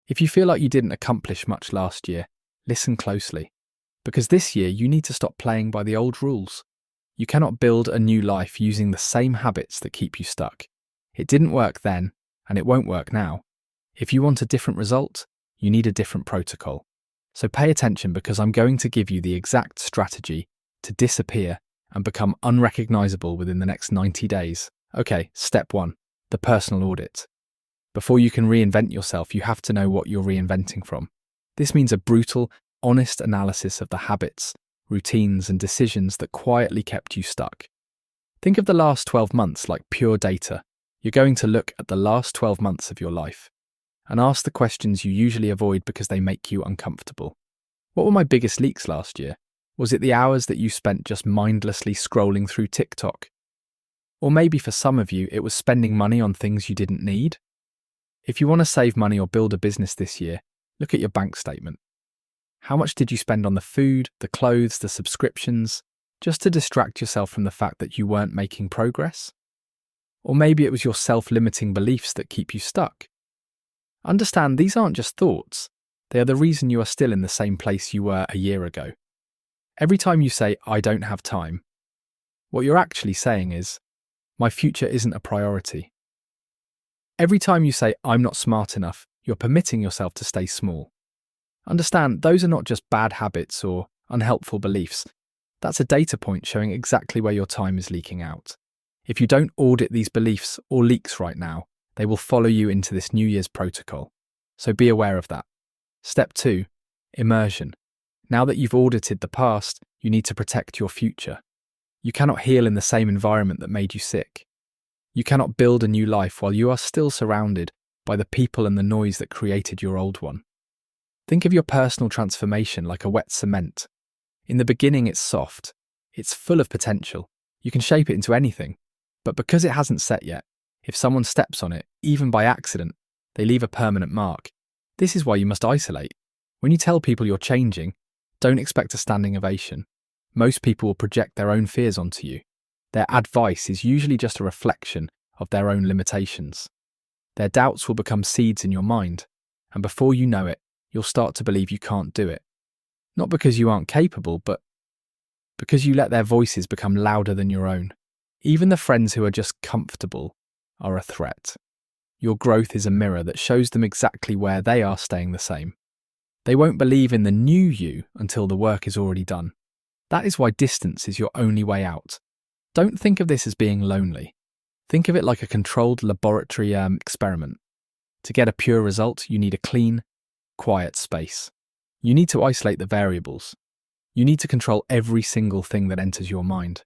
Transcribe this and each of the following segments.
If you feel like you didn't accomplish much last year, listen closely. Because this year you need to stop playing by the old rules. You cannot build a new life using the same habits that keep you stuck. It didn't work then, and it won't work now. If you want a different result, you need a different protocol. So pay attention, because I'm going to give you the exact strategy to disappear and become unrecognizable within the next 90 days. Okay, step 1, the personal audit. Before you can reinvent yourself, you have to know what you're reinventing from. This means a brutal, honest analysis of the habits, routines, and decisions that quietly kept you stuck. Think of the last 12 months like pure data. You're going to look at the last 12 months of your life and ask the questions you usually avoid because they make you uncomfortable. What were my biggest leaks last year? Was it the hours that you spent just mindlessly scrolling through TikTok? Or maybe for some of you, it was spending money on things you didn't need? If you want to save money or build a business this year, look at your bank statement. How much did you spend on the food, the clothes, the subscriptions, just to distract yourself from the fact that you weren't making progress? Or maybe it was your self-limiting beliefs that keep you stuck. Understand, these aren't just thoughts. They are the reason you are still in the same place you were a year ago. Every time you say, "I don't have time," what you're actually saying is, "My future isn't a priority." Every time you say, "I'm not smart enough," you're permitting yourself to stay small. Understand, those are not just bad habits or unhelpful beliefs. That's a data point showing exactly where your time is leaking out. If you don't audit these beliefs or leaks right now, they will follow you into this New Year's protocol. So be aware of that. Step 2, immersion. Now that you've audited the past, you need to protect your future. You cannot heal in the same environment that made you sick. You cannot build a new life while you are still surrounded by the people and the noise that created your old one. Think of your personal transformation like a wet cement. In the beginning, it's soft. It's full of potential. You can shape it into anything. But because it hasn't set yet, if someone steps on it, even by accident, they leave a permanent mark. This is why you must isolate. When you tell people you're changing, don't expect a standing ovation. Most people will project their own fears onto you. Their advice is usually just a reflection of their own limitations. Their doubts will become seeds in your mind, and before you know it, you'll start to believe you can't do it. Not because you aren't capable, but because you let their voices become louder than your own. Even the friends who are just comfortable are a threat. Your growth is a mirror that shows them exactly where they are staying the same. They won't believe in the new you until the work is already done. That is why distance is your only way out. Don't think of this as being lonely. Think of it like a controlled laboratory experiment. To get a pure result, you need a clean, quiet space. You need to isolate the variables. You need to control every single thing that enters your mind.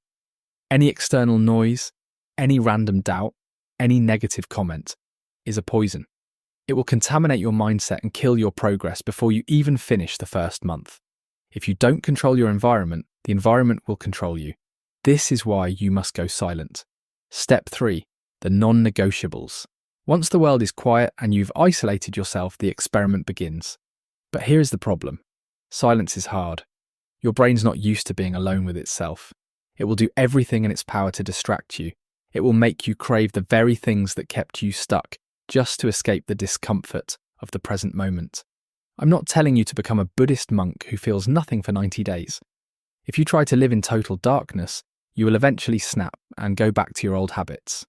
Any external noise, any random doubt, any negative comment is a poison. It will contaminate your mindset and kill your progress before you even finish the first month. If you don't control your environment, the environment will control you. This is why you must go silent. Step 3, the non-negotiables. Once the world is quiet and you've isolated yourself, the experiment begins. But here is the problem. Silence is hard. Your brain's not used to being alone with itself. It will do everything in its power to distract you. It will make you crave the very things that kept you stuck, just to escape the discomfort of the present moment. I'm not telling you to become a Buddhist monk who feels nothing for 90 days. If you try to live in total darkness, you will eventually snap and go back to your old habits.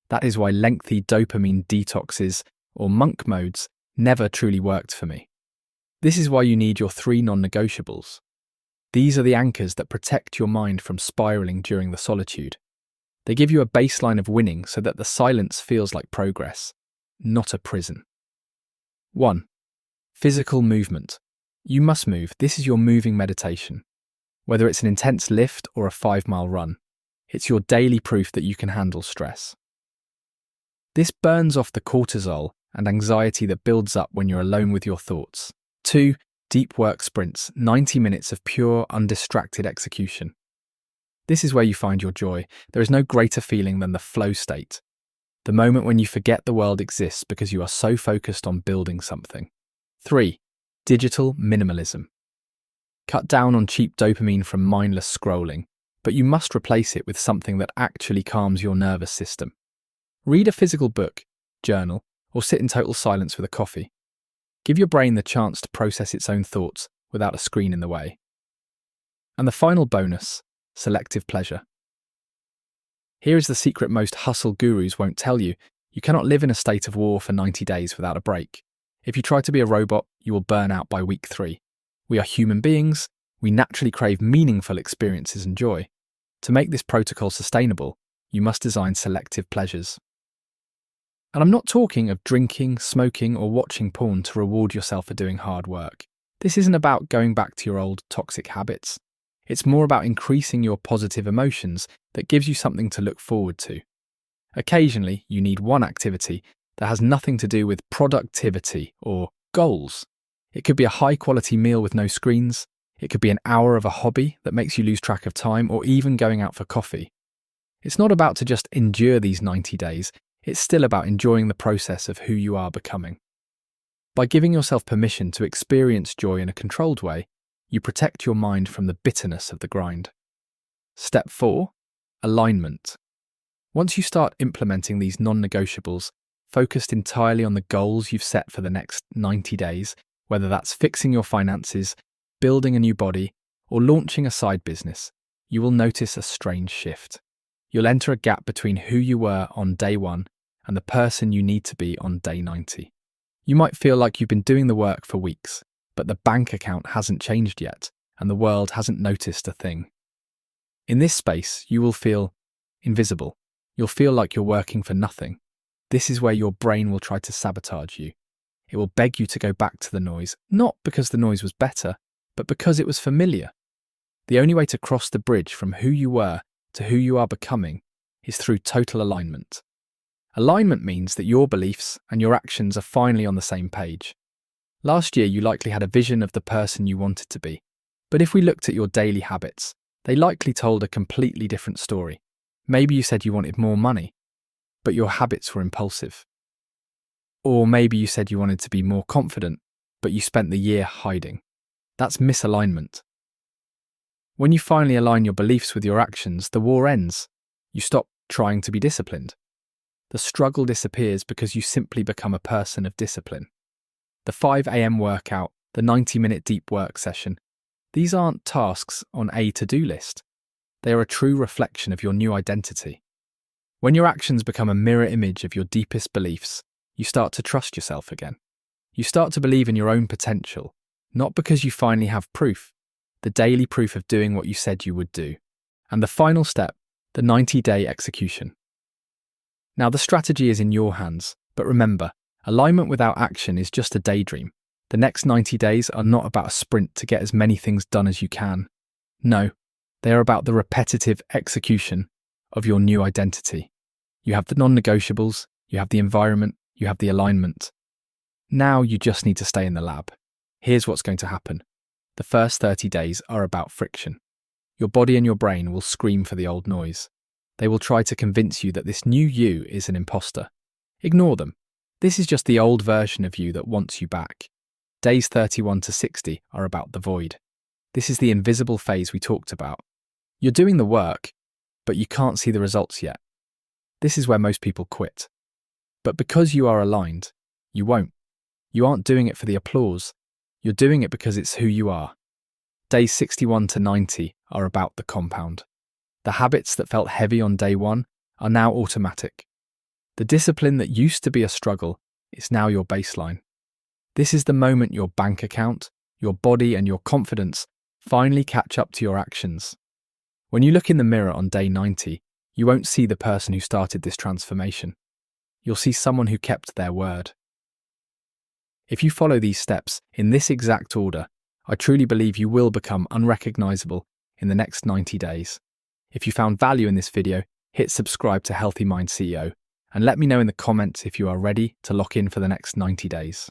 That is why lengthy dopamine detoxes or monk modes never truly worked for me. This is why you need your 3 non-negotiables. These are the anchors that protect your mind from spiraling during the solitude. They give you a baseline of winning so that the silence feels like progress, not a prison. 1. Physical movement. You must move. This is your moving meditation. Whether it's an intense lift or a 5-mile run, it's your daily proof that you can handle stress. This burns off the cortisol and anxiety that builds up when you're alone with your thoughts. 2. Deep work sprints, 90 minutes of pure, undistracted execution. This is where you find your joy. There is no greater feeling than the flow state. The moment when you forget the world exists because you are so focused on building something. 3. Digital minimalism. Cut down on cheap dopamine from mindless scrolling, but you must replace it with something that actually calms your nervous system. Read a physical book, journal, or sit in total silence with a coffee. Give your brain the chance to process its own thoughts without a screen in the way. And the final bonus, selective pleasure. Here is the secret most hustle gurus won't tell you. You cannot live in a state of war for 90 days without a break. If you try to be a robot, you will burn out by week 3. We are human beings. We naturally crave meaningful experiences and joy. To make this protocol sustainable, you must design selective pleasures. And I'm not talking of drinking, smoking, or watching porn to reward yourself for doing hard work. This isn't about going back to your old toxic habits. It's more about increasing your positive emotions that gives you something to look forward to. Occasionally, you need one activity that has nothing to do with productivity or goals. It could be a high-quality meal with no screens. It could be an hour of a hobby that makes you lose track of time, or even going out for coffee. It's not about to just endure these 90 days. It's still about enjoying the process of who you are becoming. By giving yourself permission to experience joy in a controlled way, you protect your mind from the bitterness of the grind. Step 4. Alignment. Once you start implementing these non-negotiables, focused entirely on the goals you've set for the next 90 days, whether that's fixing your finances, building a new body, or launching a side business, you will notice a strange shift. You'll enter a gap between who you were on day 1 and the person you need to be on day 90. You might feel like you've been doing the work for weeks, but the bank account hasn't changed yet, and the world hasn't noticed a thing. In this space, you will feel invisible. You'll feel like you're working for nothing. This is where your brain will try to sabotage you. It will beg you to go back to the noise, not because the noise was better, but because it was familiar. The only way to cross the bridge from who you were to who you are becoming is through total alignment. Alignment means that your beliefs and your actions are finally on the same page. Last year, you likely had a vision of the person you wanted to be. But if we looked at your daily habits, they likely told a completely different story. Maybe you said you wanted more money, but your habits were impulsive. Or maybe you said you wanted to be more confident, but you spent the year hiding. That's misalignment. When you finally align your beliefs with your actions, the war ends. You stop trying to be disciplined. The struggle disappears because you simply become a person of discipline. The 5 a.m. workout, the 90-minute deep work session, these aren't tasks on a to-do list. They are a true reflection of your new identity. When your actions become a mirror image of your deepest beliefs, you start to trust yourself again. You start to believe in your own potential, not because you finally have proof, the daily proof of doing what you said you would do. And the final step, the 90-day execution. Now, the strategy is in your hands, but remember, alignment without action is just a daydream. The next 90 days are not about a sprint to get as many things done as you can. No, they are about the repetitive execution of your new identity. You have the non-negotiables, you have the environment, you have the alignment. Now you just need to stay in the lab. Here's what's going to happen. The first 30 days are about friction. Your body and your brain will scream for the old noise. They will try to convince you that this new you is an imposter. Ignore them. This is just the old version of you that wants you back. Days 31 to 60 are about the void. This is the invisible phase we talked about. You're doing the work, but you can't see the results yet. This is where most people quit. But because you are aligned, you won't. You aren't doing it for the applause. You're doing it because it's who you are. Days 61 to 90 are about the compound. The habits that felt heavy on day 1 are now automatic. The discipline that used to be a struggle is now your baseline. This is the moment your bank account, your body, and your confidence finally catch up to your actions. When you look in the mirror on day 90, you won't see the person who started this transformation. You'll see someone who kept their word. If you follow these steps in this exact order, I truly believe you will become unrecognizable in the next 90 days. If you found value in this video, hit subscribe to Healthy Mind CEO and let me know in the comments if you are ready to lock in for the next 90 days.